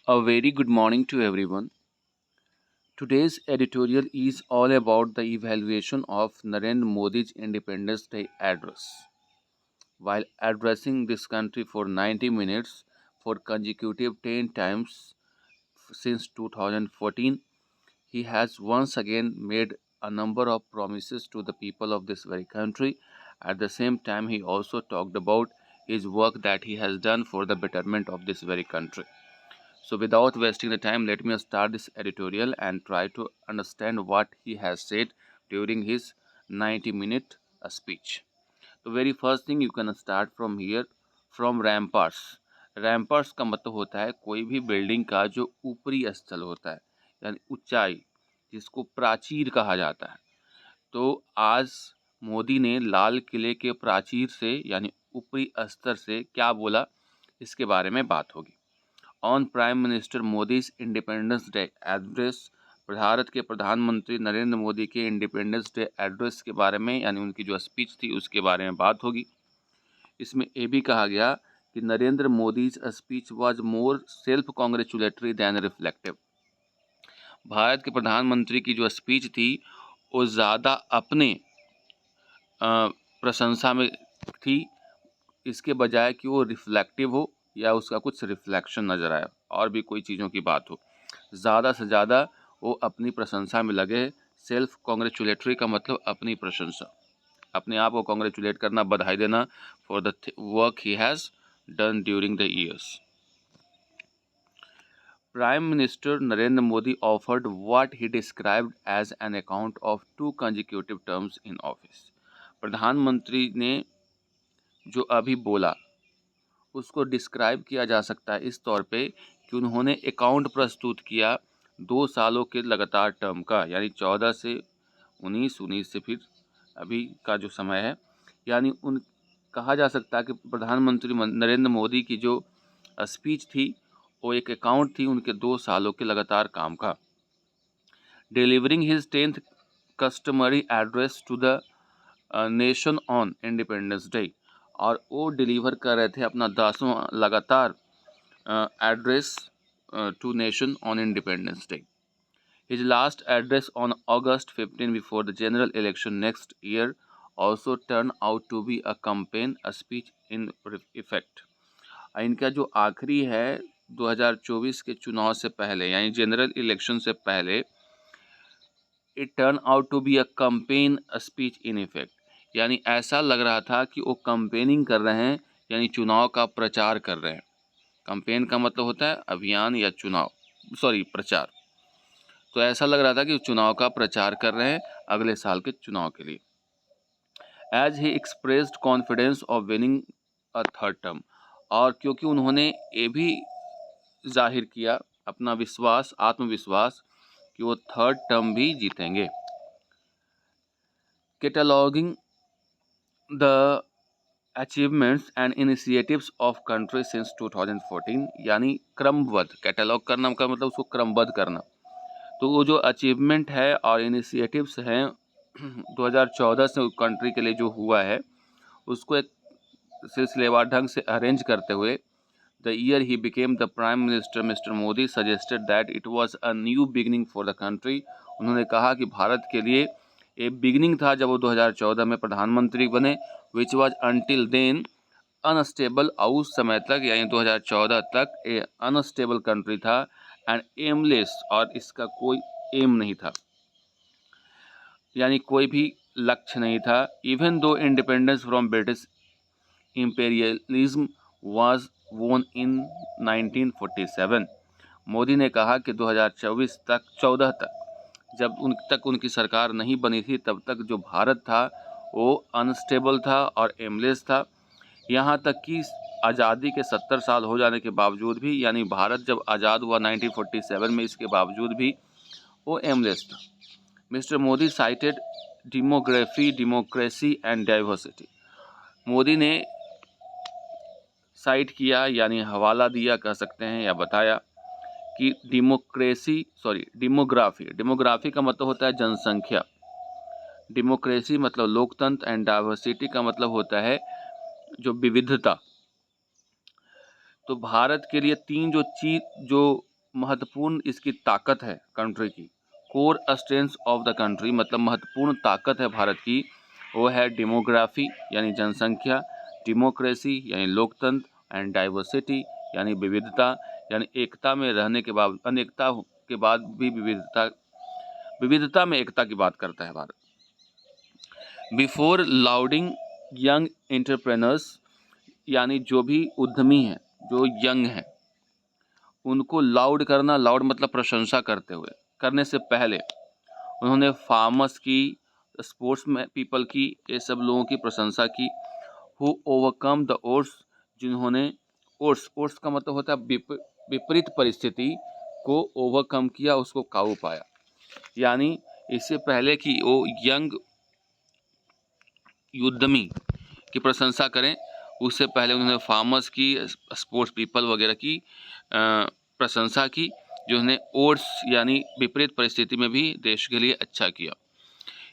A very good morning to everyone. Today's editorial is all about the evaluation of Narendra Modi's Independence Day address. While addressing this country for 90 minutes for consecutive 10 times since 2014, he has once again made a number of promises to the people of this very country. At the same time, he also talked about his work that he has done for the betterment of this very country. So, without wasting the time, let me start this editorial and try to understand what he has said during his 90-minute speech. The very first thing you can start from here, from ramparts. रैम्पर्स का मतलब होता है कोई भी building का जो ऊपरी स्थल होता है, यानी ऊंचाई, जिसको प्राचीर कहा जाता है। तो आज मोदी ने लाल किले के प्राचीर से यानी ऊपरी स्तर से क्या बोला, इसके बारे में बात होगी। On prime minister Modi's independence day address, Bharat के प्रधानमंत्री नरेंद्र मोदी के इंडिपेंडेंस डे एड्रेस के बारे में यानी उनकी जो स्पीच थी उसके बारे में बात होगी। इसमें ये भी कहा गया कि Narendra Modi's speech was more self congratulatory than reflective. Bharat के प्रधानमंत्री की जो स्पीच थी वो ज़्यादा अपने प्रशंसा में थी, इसके बजाय कि वो रिफ्लेक्टिव हो या उसका कुछ रिफ्लेक्शन नज़र आए और भी कोई चीज़ों की बात हो। ज़्यादा से ज़्यादा वो अपनी प्रशंसा में लगे। सेल्फ कॉन्ग्रेचुलेटरी का मतलब अपनी प्रशंसा, अपने आप को कॉन्ग्रेचुलेट करना, बधाई देना for the work he has done during the years. Prime Minister Narendra Modi offered what he described as an account of 2 consecutive terms in office. प्रधानमंत्री ने जो अभी बोला उसको डिस्क्राइब किया जा सकता है इस तौर पे कि उन्होंने अकाउंट प्रस्तुत किया 2 सालों के लगातार टर्म का, यानी 14 से 19, 19 से फिर अभी का जो समय है, यानी उन कहा जा सकता है कि प्रधानमंत्री नरेंद्र मोदी की जो स्पीच थी वो एक अकाउंट थी उनके 2 सालों के लगातार काम का। Delivering his 10th customary address to the nation on independence day, और वो डिलीवर कर रहे थे अपना 10वां लगातार address to nation on independence day. His last address on August 15 before the general election next year also turned out to be a campaign speech in effect. इनका जो आखिरी है 2024 के चुनाव से पहले यानी जनरल इलेक्शन से पहले, it turn out to be a campaign speech in effect, यानी ऐसा लग रहा था कि वो कैंपेनिंग कर रहे हैं, यानी चुनाव का प्रचार कर रहे हैं। कैंपेन का मतलब होता है अभियान या चुनाव, प्रचार। तो ऐसा लग रहा था कि चुनाव का प्रचार कर रहे हैं अगले साल के चुनाव के लिए। As he expressed confidence of winning a third term, और क्योंकि उन्होंने ये भी जाहिर किया अपना विश्वास, आत्मविश्वास कि वो थर्ड टर्म भी जीतेंगे। Cataloguing the achievements and initiatives of country since 2014, यानी क्रमबद्ध, कैटलॉग करना का मतलब उसको क्रमबद्ध करना। तो वो जो अचीवमेंट है और इनिशिएटिव्स हैं 2014 से कंट्री के लिए जो हुआ है उसको एक सिलसिलेवार ढंग से अरेंज करते हुए, the year he became the prime minister mister Modi suggested that it was a new beginning for the country. उन्होंने कहा कि भारत के लिए एक बिगनिंग था जब वो 2014 में प्रधानमंत्री बने, which was until then unstable, और उस समय तक यानी 2014 तक ए अनस्टेबल कंट्री था, एंड एमलेस, और इसका कोई एम नहीं था, यानी कोई भी लक्ष्य नहीं था। Even though independence from British imperialism was वोन इन 1947। मोदी ने कहा कि 2024 तक 14 तक जब उनकी सरकार नहीं बनी थी तब तक जो भारत था वो अनस्टेबल था और एमलेस था। यहाँ तक कि आज़ादी के 70 साल हो जाने के बावजूद भी, यानी भारत जब आज़ाद हुआ 1947 में, इसके बावजूद भी वो एमलेस था। Mister Modi cited demography, democracy and diversity. Modi ने साइट किया यानी हवाला दिया कह सकते हैं या बताया कि डेमोग्राफी का मतलब होता है जनसंख्या, डेमोक्रेसी मतलब लोकतंत्र, एंड डाइवर्सिटी का मतलब होता है जो विविधता। तो भारत के लिए तीन जो महत्वपूर्ण इसकी ताकत है कंट्री की, core strength of the country मतलब महत्वपूर्ण ताकत है भारत की, वो है डेमोग्राफी यानी जनसंख्या, डेमोक्रेसी यानी लोकतंत्र, एंड डाइवर्सिटी यानी विविधता, यानी एकता में रहने के बाद अनेकता के बाद भी विविधता में एकता की बात करता है भारत। बिफोर लाउडिंग यंग एंटरप्रेनर्स यानी जो भी उद्यमी हैं, जो यंग हैं, उनको लाउड करना, लाउड मतलब प्रशंसा करते हुए, करने से पहले उन्होंने फार्मर्स की, स्पोर्ट्स में पीपल की, ये सब लोगों की प्रशंसा की। हु ओवरकम द ओड्स, जिन्होंने ओड्स का मतलब होता है विपरीत परिस्थिति को ओवरकम किया, उसको काबू पाया। यानी इससे पहले कि वो यंग उद्यमी की प्रशंसा करें, उससे पहले उन्होंने फार्मर्स की, स्पोर्ट्स पीपल वगैरह की प्रशंसा की, जिन्होंने ओड्स यानी विपरीत परिस्थिति में भी देश के लिए अच्छा किया।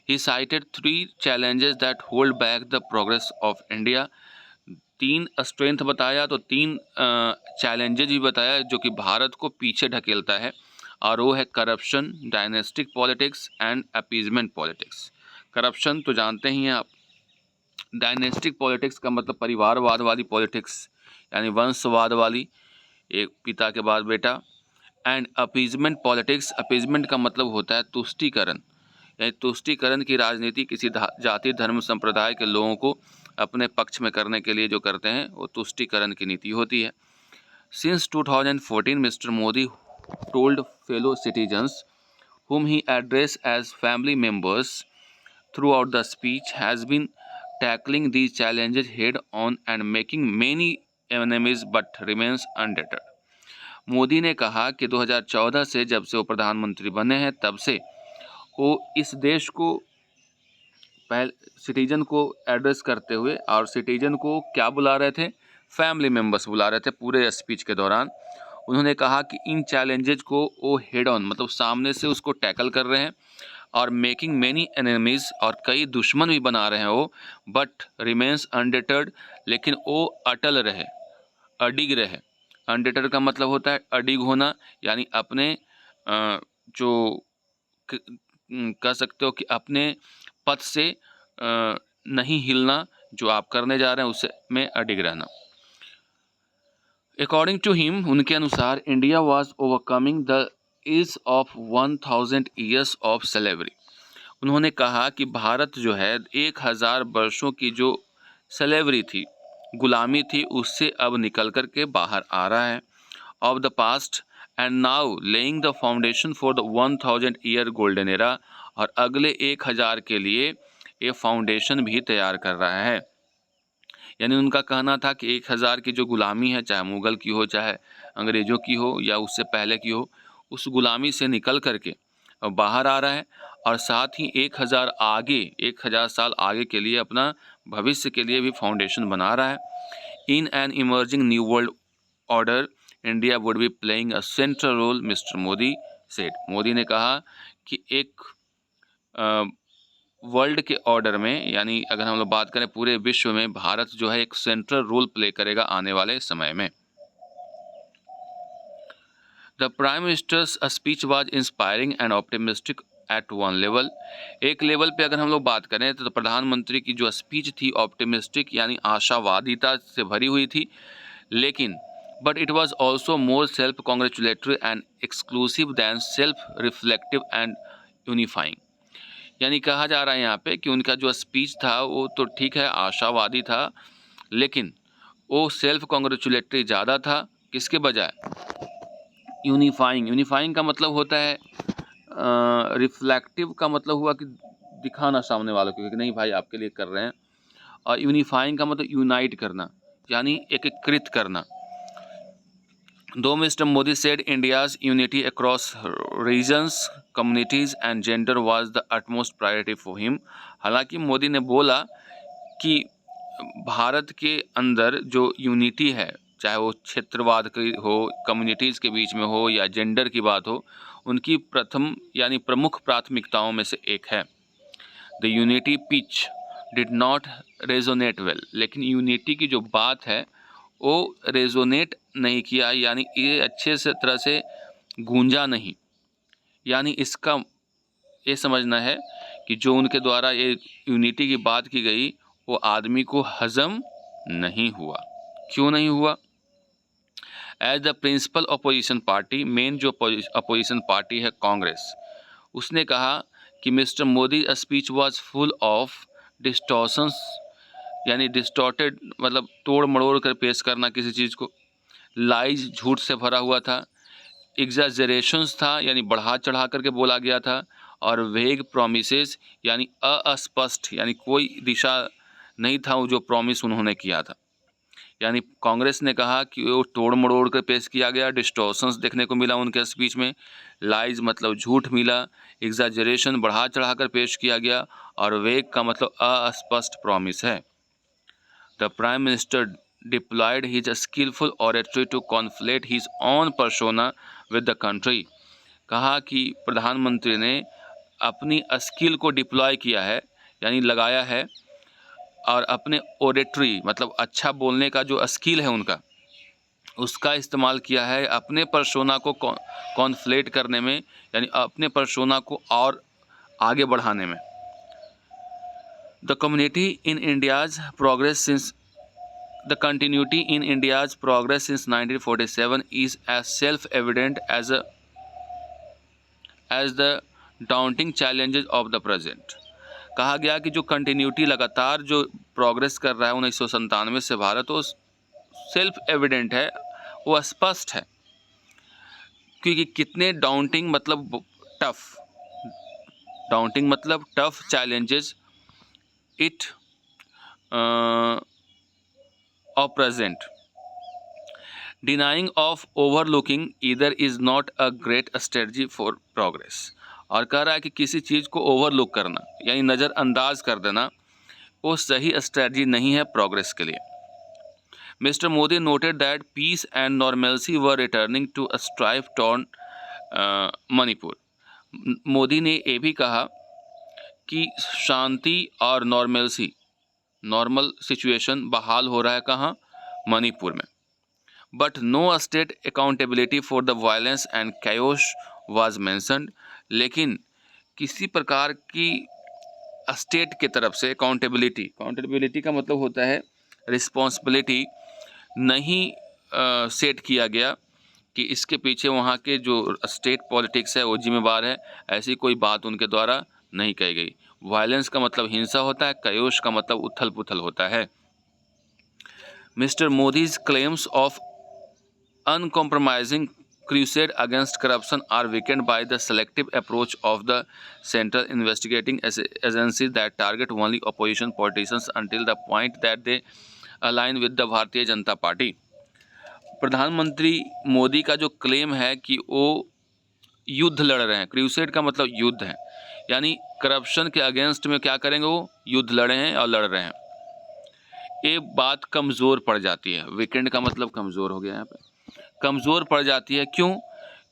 He cited 3 challenges that hold back the progress of India. 3 strength बताया, तो 3 चैलेंजेज भी बताया जो कि भारत को पीछे ढकेलता है, और वो है corruption, dynastic politics and appeasement politics. Corruption तो जानते ही हैं आप, डायनेस्टिक पॉलिटिक्स का मतलब परिवारवाद वाली पॉलिटिक्स यानी वंशवाद वाली, एक पिता के बाद बेटा, एंड अपीजमेंट पॉलिटिक्स, अपीजमेंट का मतलब होता है तुष्टीकरण, यानी तुष्टीकरण की राजनीति, किसी जाति धर्म संप्रदाय के लोगों को अपने पक्ष में करने के लिए जो करते हैं वो तुष्टीकरण की नीति होती है। Since 2014 mister Modi told fellow citizens whom he addressed as family members throughout the speech has been tackling these challenges head on and making many enemies but remains undeterred। Modi ने कहा कि 2014 से जब से वो प्रधानमंत्री बने हैं तब से वो इस देश को सिटीजन को एड्रेस करते हुए, और सिटीजन को क्या बुला रहे थे, फैमिली मेम्बर्स बुला रहे थे पूरे स्पीच के दौरान। उन्होंने कहा कि इन चैलेंजेज को वो हेड ऑन मतलब सामने से उसको टैकल कर रहे हैं, और मेकिंग मैनी एनिमीज और कई दुश्मन भी बना रहे हैं वो, बट रिमेंस अनडिटर्ड, लेकिन वो अटल रहे, अडिग रहे। अनडिटर्ड का मतलब होता है अडिग होना, यानी अपने जो कह सकते हो कि अपने पथ से नहीं हिलना, जो आप करने जा रहे हैं उससे में अडिग रहना। अकॉर्डिंग टू हिम, उनके अनुसार, India was overcoming the age of 1000 years of slavery. उन्होंने कहा कि भारत जो है 1000 वर्षों की जो स्लेवरी थी, गुलामी थी, उससे अब निकल कर के बाहर आ रहा है, of the past, and now laying the foundation for the 1000 year golden era, और अगले 1000 के लिए ये फाउंडेशन भी तैयार कर रहा है। यानी उनका कहना था कि 1000 की जो गुलामी है, चाहे मुग़ल की हो, चाहे अंग्रेज़ों की हो, या उससे पहले की हो, उस गुलामी से निकल करके बाहर आ रहा है, और साथ ही 1000 साल आगे के लिए, अपना भविष्य के लिए भी फाउंडेशन बना रहा है। In an emerging new world order India would be playing a central role, mister Modi said. Modi ने कहा कि एक वर्ल्ड के ऑर्डर में, यानी अगर हम लोग बात करें पूरे विश्व में, भारत जो है एक सेंट्रल रोल प्ले करेगा आने वाले समय में। The prime minister's speech was inspiring and optimistic at one level. एक लेवल पे अगर हम लोग बात करें तो प्रधानमंत्री की जो स्पीच थी ऑप्टिमिस्टिक यानी आशावादिता से भरी हुई थी, लेकिन but it was also more self congratulatory and exclusive than self reflective and unifying. यानी कहा जा रहा है यहाँ पे कि उनका जो स्पीच था वो तो ठीक है, आशावादी था, लेकिन वो सेल्फ कॉन्ग्रेचुलेटरी ज़्यादा था, किसके बजाय यूनिफाइंग। यूनिफाइंग का मतलब होता है रिफ्लेक्टिव का मतलब हुआ कि दिखाना सामने वालों को कि नहीं भाई आपके लिए कर रहे हैं, और यूनिफाइंग का मतलब यूनाइट करना यानी एकीकृत करना। Though mister Modi said India's unity across regions, communities and gender was the utmost priority for him. हालांकि मोदी ने बोला कि भारत के अंदर जो यूनिटी है, चाहे वो क्षेत्रवाद की हो, कम्युनिटीज़ के बीच में हो, या जेंडर की बात हो, उनकी प्रथम यानी प्रमुख प्राथमिकताओं में से एक है। The unity pitch did not resonate well, लेकिन यूनिटी की जो बात है वो रेजोनेट नहीं किया, यानी ये अच्छे से तरह से गूंजा नहीं। यानी इसका ये समझना है कि जो उनके द्वारा ये यूनिटी की बात की गई वो आदमी को हजम नहीं हुआ। क्यों नहीं हुआ? As the principal opposition party, main जो अपोजिशन पार्टी है कांग्रेस, उसने कहा कि mister Modi speech was full of distortions, यानी डिस्टॉर्टेड मतलब तोड़ मड़ोड़ कर पेश करना किसी चीज़ को, लाइज झूठ से भरा हुआ था, एग्जैजरेशंस था यानी बढ़ा चढ़ा करके बोला गया था, और वेग प्रोमिसेस यानी अस्पष्ट, यानी कोई दिशा नहीं था वो जो प्रॉमिस उन्होंने किया था। यानी कांग्रेस ने कहा कि वो तोड़ मड़ोड़ कर पेश किया गया, डिस्टॉर्शंस देखने को मिला उनके स्पीच में, लाइज मतलब झूठ मिला, एग्जैजरेशन बढ़ा चढ़ा कर पेश किया गया, और वेग का मतलब अस्पष्ट प्रॉमिस है। The prime minister deployed his skillful oratory to conflate his own persona with the country। कहा कि प्रधानमंत्री ने अपनी स्किल को डिप्लॉय किया है यानी लगाया है, और अपने ओरेटरी मतलब अच्छा बोलने का जो स्किल है उनका, उसका इस्तेमाल किया है अपने पर्सोना को कॉन्फ्लेट करने में, यानी अपने पर्सोना को और आगे बढ़ाने में। The community in India's progress since The continuity in India's progress since 1947 is as self-evident as the daunting challenges of the present। कहा गया कि जो कंटिन्यूटी लगातार जो प्रोग्रेस कर रहा है 1997 से भारत, वो सेल्फ एविडेंट है, वो स्पष्ट है, क्योंकि कितने डाउंटिंग मतलब टफ, डाउंटिंग मतलब tough challenges it of present, denying of overlooking either is not a great strategy for progress। और कह रहा है कि किसी चीज़ को ओवरलुक करना यानी नज़रअंदाज कर देना वो सही स्ट्रेटजी नहीं है प्रोग्रेस के लिए। Mister Modi noted that peace and normalcy were returning to a strife torn Manipur. Modi ने ये भी कहा कि शांति और नॉर्मलसी, नॉर्मल सिचुएशन बहाल हो रहा है कहाँ? मणिपुर में। But no state accountability for the violence and chaos was mentioned. लेकिन किसी प्रकार की स्टेट की तरफ से अकाउंटेबिलिटी का मतलब होता है रिस्पॉन्सिबिलिटी, नहीं सेट किया गया कि इसके पीछे वहाँ के जो स्टेट पॉलिटिक्स है वो जिम्मेवार है, ऐसी कोई बात उनके द्वारा नहीं कही गई। वायलेंस का मतलब हिंसा होता है, कैओस का मतलब उथल पुथल होता है। Mister Modi's claims of uncompromising crusade against corruption are weakened by the selective approach of the central investigating agencies that target only opposition politicians until the point that they align with the Bharatiya Janata party. प्रधानमंत्री मोदी का जो claim है कि वो युद्ध लड़ रहे हैं, क्रूसेड का मतलब युद्ध है, यानी करप्शन के अगेंस्ट में क्या करेंगे, वो युद्ध लड़े हैं और लड़ रहे हैं, ये बात कमज़ोर पड़ जाती है। वीकेंड का मतलब कमज़ोर हो गया, यहाँ पे कमज़ोर पड़ जाती है। क्यों?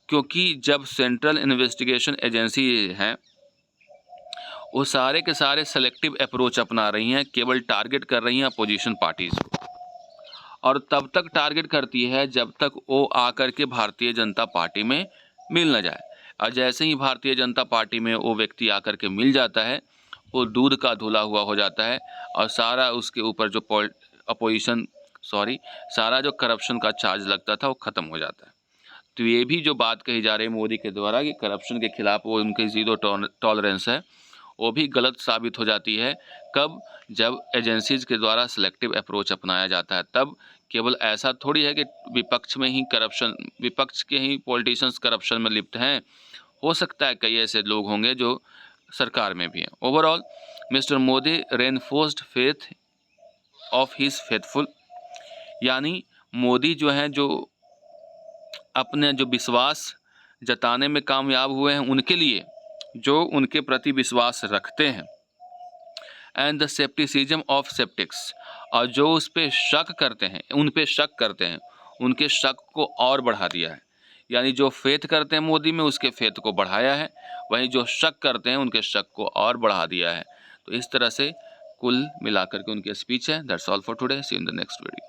क्योंकि जब सेंट्रल इन्वेस्टिगेशन एजेंसी हैं वो सारे के सारे सेलेक्टिव अप्रोच अपना रही हैं, केवल टारगेट कर रही हैं अपोजिशन पार्टीज़ को, और तब तक टारगेट करती है जब तक वो आकर के भारतीय जनता पार्टी में मिल न जाए, और जैसे ही भारतीय जनता पार्टी में वो व्यक्ति आकर के मिल जाता है वो दूध का धुला हुआ हो जाता है, और सारा उसके ऊपर जो सारा जो करप्शन का चार्ज लगता था वो ख़त्म हो जाता है। तो ये भी जो बात कही जा रही है मोदी के द्वारा कि करप्शन के खिलाफ वो उनकी ज़ीरो टॉलरेंस है, वो भी गलत साबित हो जाती है। कब? जब एजेंसीज़ के द्वारा सिलेक्टिव अप्रोच अपनाया जाता है, तब। केवल ऐसा थोड़ी है कि विपक्ष में ही करप्शन, विपक्ष के ही पॉलिटिशियंस करप्शन में लिप्त हैं, हो सकता है कई ऐसे लोग होंगे जो सरकार में भी हैं। Overall mister Modi reinforced faith of his faithful, यानी मोदी जो हैं जो अपने जो विश्वास जताने में कामयाब हुए हैं उनके लिए जो उनके प्रति विश्वास रखते हैं, एंड द सेप्टिसिज्म ऑफ सेप्टिक्स, और जो उस पर शक करते हैं, उन पे शक करते हैं, उनके शक को और बढ़ा दिया है। यानी जो फेथ करते हैं मोदी में उसके फेथ को बढ़ाया है, वहीं जो शक करते हैं उनके शक को और बढ़ा दिया है। तो इस तरह से कुल मिलाकर के उनकी स्पीच है। That's all for today, see you in the next video.